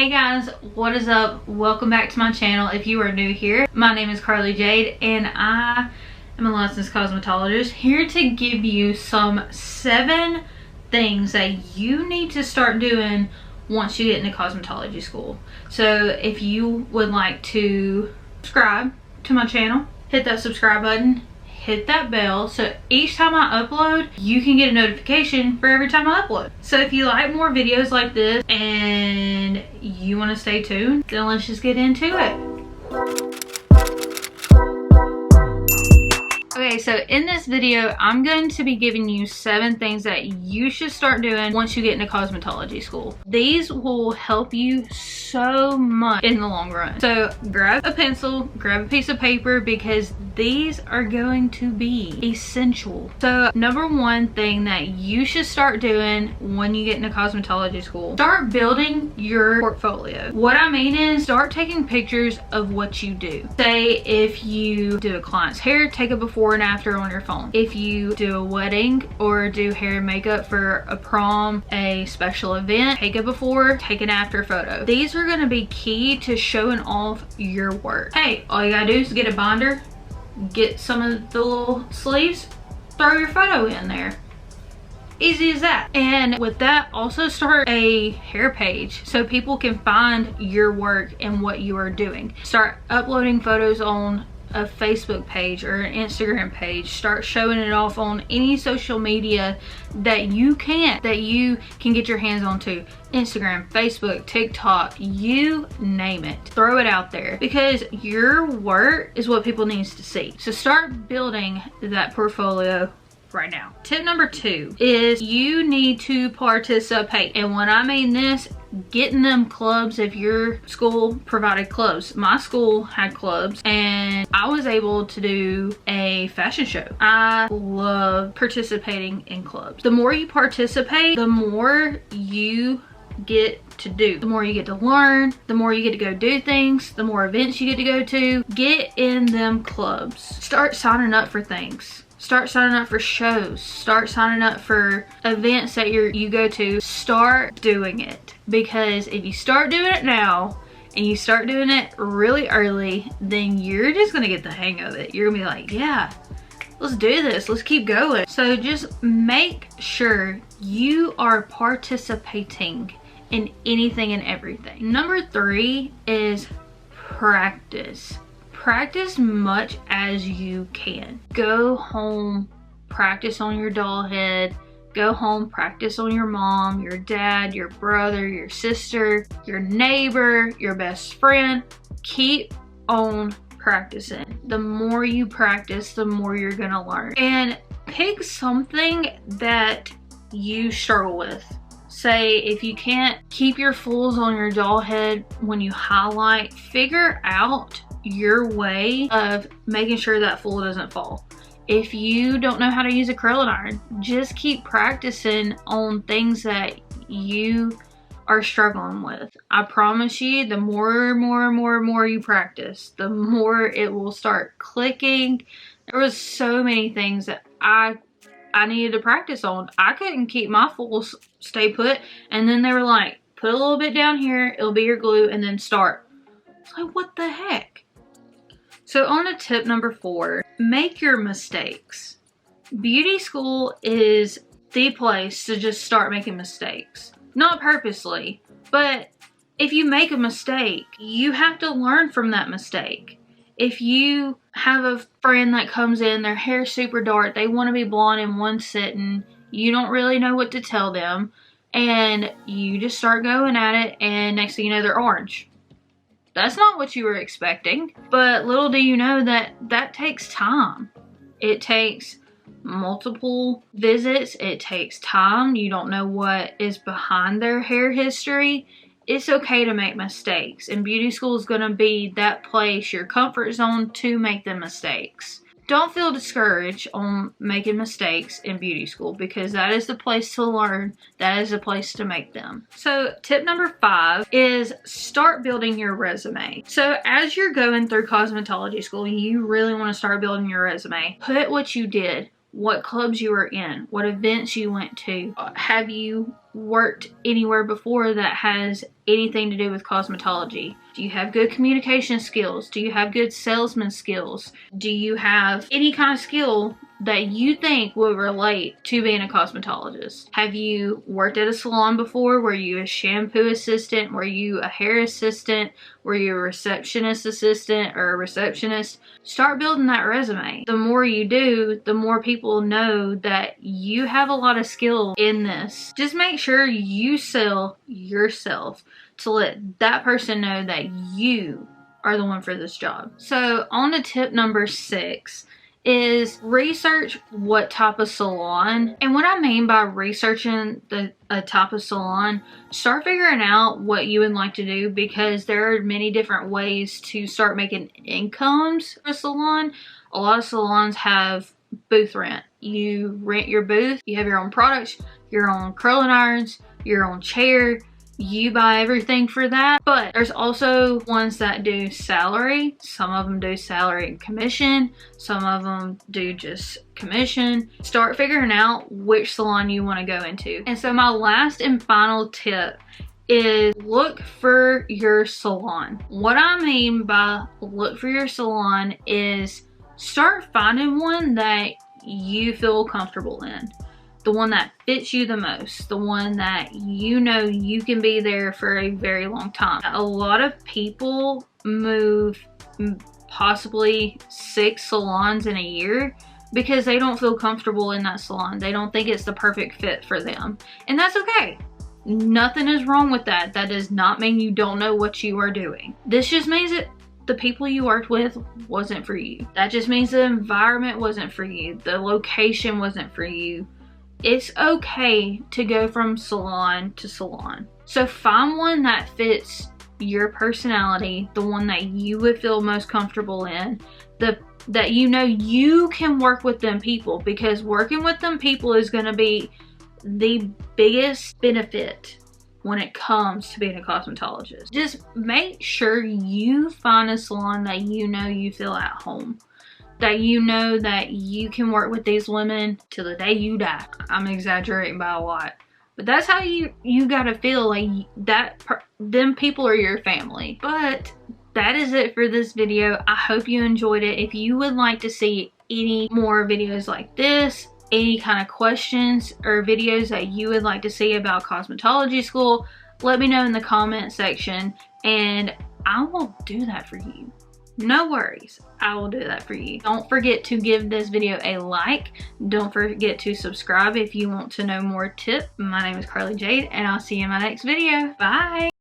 Hey guys, what is up? Welcome back to my channel. If you are new here, my name is Carlie Jade and I am a licensed cosmetologist here to give you some 7 things that you need to start doing once you get into cosmetology school. So if you would like to subscribe to my channel, hit that subscribe button, hit that bell, so each time I upload you can get a notification for every time I upload. So if you like more videos like this and you want to stay tuned, then let's just get into it. Okay, so in this video, I'm going to be giving you 7 things that you should start doing once you get into cosmetology school. These will help you so much in the long run. So grab a pencil, grab a piece of paper, because these are going to be essential. So number 1 thing that you should start doing when you get into cosmetology school, start building your portfolio. What I mean is start taking pictures of what you do. Say if you do a client's hair, take a before and after on your phone. If you do a wedding or do hair and makeup for a prom, a special event, take a before, take an after photo. These are going to be key to showing off your work. Hey, all you gotta do is get a binder, get some of the little sleeves, throw your photo in there. Easy as that. And with that, also start a hair page so people can find your work and what you are doing. Start uploading photos on a Facebook page or an Instagram page. Start showing it off on any social media that you can get your hands onto. Instagram, Facebook, TikTok, you name it. Throw it out there because your work is what people needs to see. So start building that portfolio right now. Tip number 2 is you need to participate. And when I mean this, get in them clubs if your school provided clubs. My school had clubs and I was able to do a fashion show. I love participating in clubs. The more you participate, the more you get to do, the more you get to learn, the more you get to go do things, the more events you get to go to. Get in them clubs. Start signing up for things. Start signing up for shows. Start signing up for events that you go to. Start doing it. Because if you start doing it now and you start doing it really early, then you're just gonna get the hang of it. You're gonna be like, yeah, let's do this. Let's keep going. So just make sure you are participating in anything and everything. Number 3 is practice. Practice much as you can. Go home, practice on your doll head. Go home, practice on your mom, your dad, your brother, your sister, your neighbor, your best friend. Keep on practicing. The more you practice, the more you're gonna learn. And pick something that you struggle with. Say if you can't keep your fulls on your doll head when you highlight, figure out your way of making sure that full doesn't fall. If you don't know how to use a curling iron, just keep practicing on things that you are struggling with. I promise you, the more you practice, the more it will start clicking. There was so many things that I needed to practice on. I couldn't keep my fulls stay put, and then they were like, put a little bit down here, it'll be your glue, and then start. It's like, what the heck? So on to tip number 4, make your mistakes. Beauty school is the place to just start making mistakes. Not purposely, but if you make a mistake, you have to learn from that mistake. If you have a friend that comes in, their hair's super dark, they want to be blonde in one sitting, you don't really know what to tell them, and you just start going at it, and next thing you know, they're orange. That's not what you were expecting, but little do you know that takes time. It takes multiple visits. It takes time. You don't know what is behind their hair history. It's okay to make mistakes, and beauty school is going to be that place, your comfort zone, to make the mistakes. Don't feel discouraged on making mistakes in beauty school, because that is the place to learn. That is the place to make them. So tip number 5 is start building your resume. So as you're going through cosmetology school, you really want to start building your resume. Put what you did, what clubs you were in, what events you went to. Have you worked anywhere before that has anything to do with cosmetology? Do you have good communication skills? Do you have good salesman skills? Do you have any kind of skill that you think will relate to being a cosmetologist? Have you worked at a salon before? Were you a shampoo assistant? Were you a hair assistant? Were you a receptionist assistant or a receptionist? Start building that resume. The more you do, the more people know that you have a lot of skill in this. Just make sure you sell yourself to let that person know that you are the one for this job. So on to tip number 6 is research what type of salon. And what I mean by researching a type of salon, start figuring out what you would like to do, because there are many different ways to start making incomes for a salon. A lot of salons have booth rent. You rent your booth, you have your own products, your own curling irons, your own chair. You buy everything for that. But there's also ones that do salary. Some of them do salary and commission. Some of them do just commission. Start figuring out which salon you want to go into. And so my last and final tip is look for your salon. What I mean by look for your salon is start finding one that you feel comfortable in. The one that fits you the most, the one that you know you can be there for a very long time. A lot of people move possibly 6 salons in a year because they don't feel comfortable in that salon. They don't think it's the perfect fit for them. And that's okay. Nothing is wrong with that. That does not mean you don't know what you are doing. This just means that the people you worked with wasn't for you. That just means the environment wasn't for you. The location wasn't for you. It's okay to go from salon to salon. So find one that fits your personality, the one that you would feel most comfortable in, that you know you can work with them people, because working with them people is going to be the biggest benefit when it comes to being a cosmetologist. Just make sure you find a salon that you know you feel at home. That you know that you can work with these women till the day you die. I'm exaggerating by a lot, but that's how you gotta feel, like them people are your family. But that is it for this video. I hope you enjoyed it. If you would like to see any more videos like this, any kind of questions or videos that you would like to see about cosmetology school, let me know in the comment section and I will do that for you. No worries, I will do that for you. Don't forget to give this video a like. Don't forget to subscribe if you want to know more tips. My name is Carlie Jade and I'll see you in my next video. Bye!